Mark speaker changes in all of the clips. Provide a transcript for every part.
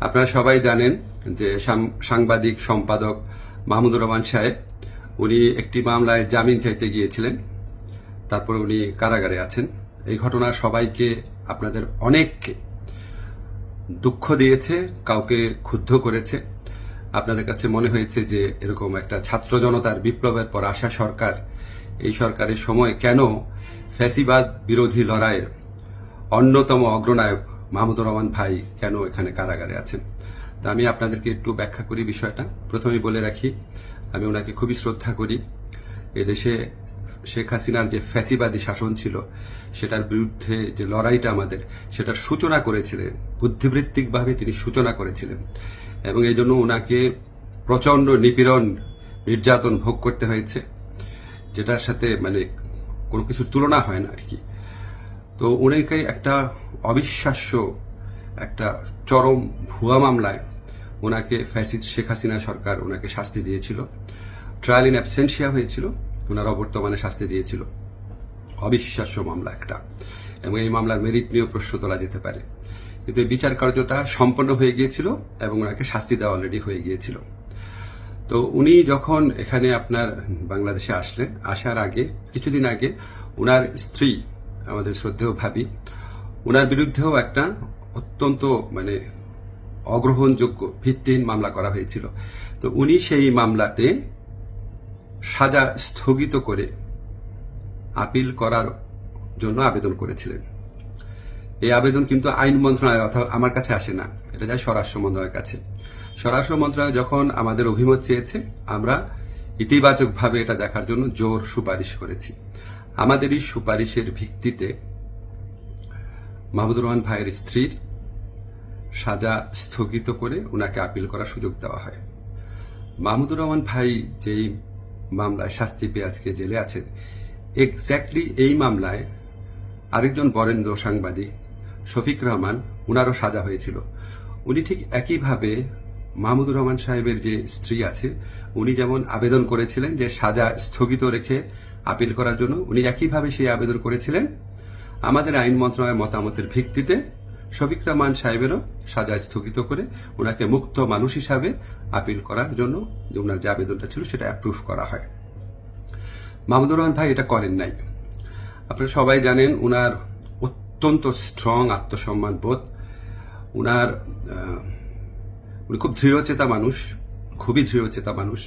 Speaker 1: আপনারা সবাই জানেন যে সাংবাদিক সম্পাদক মাহমুদুর রহমান সাহেব উনি একটি মামলায় জামিন চাইতে গিয়েছিলেন, তারপর উনি কারাগারে আছেন। এই ঘটনা সবাইকে, আপনাদের অনেককে দুঃখ দিয়েছে, কাউকে ক্ষুব্ধ করেছে। আপনাদের কাছে মনে হয়েছে যে এরকম একটা ছাত্র জনতার বিপ্লবের পর আসা সরকার, এই সরকারের সময় কেন ফ্যাসিবাদ বিরোধী লড়াইয়ের অন্যতম অগ্রনায়ক মাহমুদুর রহমান ভাই কেন এখানে কারাগারে আছেন। তা আমি আপনাদেরকে একটু ব্যাখ্যা করি বিষয়টা। প্রথমেই বলে রাখি, আমি ওনাকে খুবই শ্রদ্ধা করি। এদেশে শেখ হাসিনার যে ফ্যাসিবাদী শাসন ছিল, সেটার বিরুদ্ধে যে লড়াইটা আমাদের, সেটার সূচনা করেছিলেন, বুদ্ধিবৃত্তিকভাবে তিনি সূচনা করেছিলেন, এবং এই জন্য ওনাকে প্রচন্ড নিপীড়ন, নির্যাতন ভোগ করতে হয়েছে, যেটার সাথে কোনো কিছুর তুলনা হয় না আর কি। তো উনাকে একটা অবিশ্বাস্য একটা চরম ভুয়া মামলায় ওনাকে ফ্যাসিস্ট শেখ হাসিনা সরকার ওনাকে শাস্তি দিয়েছিল। ট্রায়াল ইন অ্যাবসেন্সিয়া হয়েছিল, ওনার অবর্তমানে শাস্তি দিয়েছিল। অবিশ্বাস্য মামলা একটা, এবং এই মামলার মেরিট নিয়েও প্রশ্ন তোলা যেতে পারে, কিন্তু এই বিচার কার্যটা সম্পন্ন হয়ে গিয়েছিল এবং ওনাকে শাস্তি দেওয়া অলরেডি হয়ে গিয়েছিল। তো উনি যখন এখানে আপনার বাংলাদেশে আসলেন, আসার আগে কিছুদিন আগে ওনার স্ত্রী, আমাদের শ্রদ্ধেয় ভাবি, ওনার বিরুদ্ধেও একটা অত্যন্ত অগ্রহণযোগ্য ভিত্তিহীন মামলা করা হয়েছিল। তো উনি সেই মামলাতে সাজা স্থগিত করে আপিল করার জন্য আবেদন করেছিলেন। এই আবেদন কিন্তু আইন মন্ত্রণালয় অথবা আমার কাছে আসে না, এটা যায় স্বরাষ্ট্র মন্ত্রণালয়ের কাছে। স্বরাষ্ট্র মন্ত্রণালয় যখন আমাদের অভিমত চেয়েছে, আমরা ইতিবাচকভাবে এটা দেখার জন্য জোর সুপারিশ করেছি। আমাদের এই সুপারিশের ভিত্তিতে মাহমুদুর রহমান ভাইয়ের স্ত্রীর সাজা স্থগিত করে ওনাকে আপিল করার সুযোগ দেওয়া হয়। মাহমুদুর রহমান ভাই যেই মামলায় শাস্তি পেয়ে আজকে জেলে আছেন, এক্স্যাক্টলি এই মামলায় আরেকজন বরেণ্য সাংবাদিক শফিক রহমান, উনারও সাজা হয়েছিল। উনি ঠিক একইভাবে মাহমুদুর রহমান সাহেবের যে স্ত্রী আছে, উনি যেমন আবেদন করেছিলেন যে সাজা স্থগিত রেখে আপিল করার জন্য, উনি একইভাবে সেই আবেদন করেছিলেন। আমাদের আইন মন্ত্রণালয়ের মতামতের ভিত্তিতে শফিক রহমান সাহেবেরও সাজা স্থগিত করে ওনাকে মুক্ত মানুষ হিসাবে আপিল করার জন্য যে ওনার যে আবেদনটা ছিল সেটা অ্যাপ্রুভ করা হয়। মাহমুদুর রহমান ভাই এটা করেন নাই। আপনারা সবাই জানেন উনার অত্যন্ত স্ট্রং আত্মসম্মান বোধ, উনি খুব দৃঢ়চেতা মানুষ, খুবই দৃঢ়চেতা মানুষ,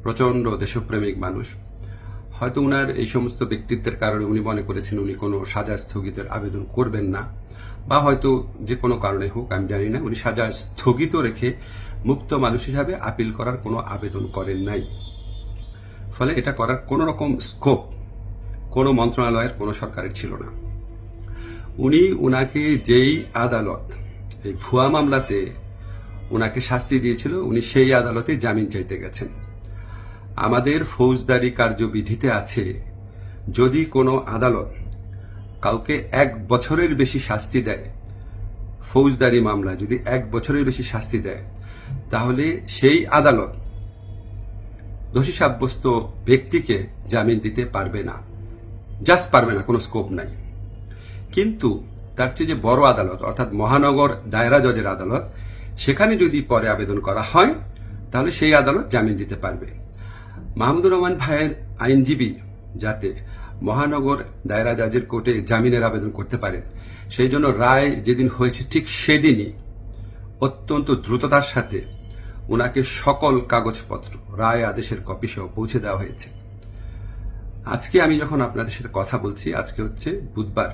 Speaker 1: প্রচন্ড দেশপ্রেমিক মানুষ। হয়তো উনার এই সমস্ত ব্যক্তিত্বের কারণে উনি মনে করেছেন উনি কোনো সাজা স্থগিতের আবেদন করবেন না, বা হয়তো যে কোনো কারণে হোক, আমি জানি না, উনি সাজা স্থগিত রেখে মুক্ত মানুষ হিসাবে আপিল করার কোনো আবেদন করেন নাই। ফলে এটা করার কোনো রকম স্কোপ কোনো মন্ত্রণালয়ের, কোনো সরকারের ছিল না। উনাকে যেই আদালত এই ভুয়া মামলাতে উনাকে শাস্তি দিয়েছিল, উনি সেই আদালতে জামিন চাইতে গেছেন। আমাদের ফৌজদারি কার্যবিধিতে আছে, যদি কোনো আদালত কাউকে 1 বছরের বেশি শাস্তি দেয়, ফৌজদারি মামলা যদি 1 বছরের বেশি শাস্তি দেয়, তাহলে সেই আদালত দোষী সাব্যস্ত ব্যক্তিকে জামিন দিতে পারবে না, জাস্ট পারবে না, কোনো স্কোপ নাই। কিন্তু তার চেয়ে যে বড় আদালত, অর্থাৎ মহানগর দায়রা জজের আদালত, সেখানে যদি পরে আবেদন করা হয়, তাহলে সেই আদালত জামিন দিতে পারবে। মাহমুদুর রহমান ভাইয়ের আইনজীবী যাতে মহানগর দায়রা জজের কোর্টে জামিনের আবেদন করতে পারেন, সেই জন্য রায় যেদিন হয়েছে ঠিক সেদিনই অত্যন্ত দ্রুততার সাথে ওনাকে সকল কাগজপত্র, রায় আদেশের কপি সহ পৌঁছে দেওয়া হয়েছে। আজকে আমি যখন আপনাদের সাথে কথা বলছি, আজকে হচ্ছে বুধবার,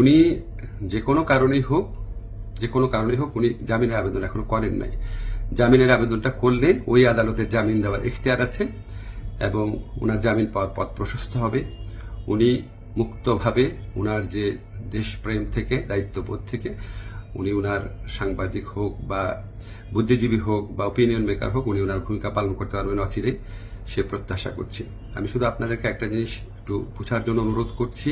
Speaker 1: উনি যে কোনো কারণেই হোক উনি জামিনের আবেদন এখনো করেন নাই। জামিনের আবেদনটা করলে ওই আদালতের জামিন দেওয়ার ইখতিয়ার আছে এবং উনার জামিন পাওয়ার পথ প্রশস্ত হবে। উনি মুক্তভাবে উনার যে দেশপ্রেম থেকে, দায়িত্ববোধ থেকে, উনি উনার সাংবাদিক হোক বা বুদ্ধিজীবী হোক বা ওপিনিয়ন মেকার হোক, উনি উনার ভূমিকা পালন করতে পারবেন অচিরেই, সে প্রত্যাশা করছি। আমি শুধু আপনাদেরকে একটা জিনিস একটু বুঝার জন্য অনুরোধ করছি।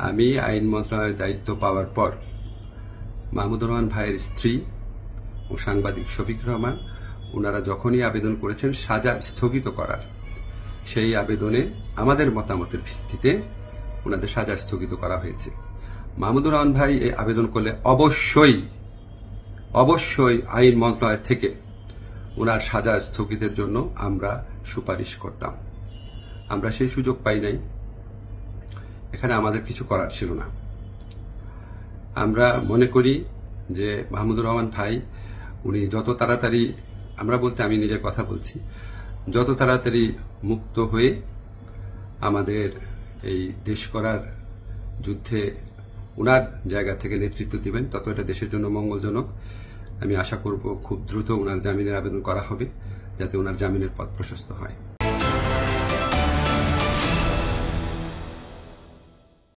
Speaker 1: আমি আইন মন্ত্রণালয়ের দায়িত্ব পাওয়ার পর মাহমুদুর রহমান ভাইয়ের স্ত্রী ও সাংবাদিক শফিক রহমান, ওনারা যখনই আবেদন করেছেন সাজা স্থগিত করার, সেই আবেদনে আমাদের মতামতের ভিত্তিতে ওনাদের সাজা স্থগিত করা হয়েছে। মাহমুদুর রহমান ভাই এই আবেদন করলে অবশ্যই আইন মন্ত্রণালয় থেকে ওনার সাজা স্থগিতের জন্য আমরা সুপারিশ করতাম। আমরা সেই সুযোগ পাই নাই, এখানে আমাদের কিছু করার ছিল না। আমরা মনে করি যে মাহমুদুর রহমান ভাই উনি যত তাড়াতাড়ি, আমরা বলতে আমি নিজের কথা বলছি, যত তাড়াতাড়ি মুক্ত হয়ে আমাদের এই দেশ করার যুদ্ধে উনার জায়গা থেকে নেতৃত্ব দিবেন, তত এটা দেশের জন্য মঙ্গলজনক। আমি আশা করব খুব দ্রুত উনার জামিনের আবেদন করা হবে, যাতে উনার জামিনের পথ প্রশস্ত হয়।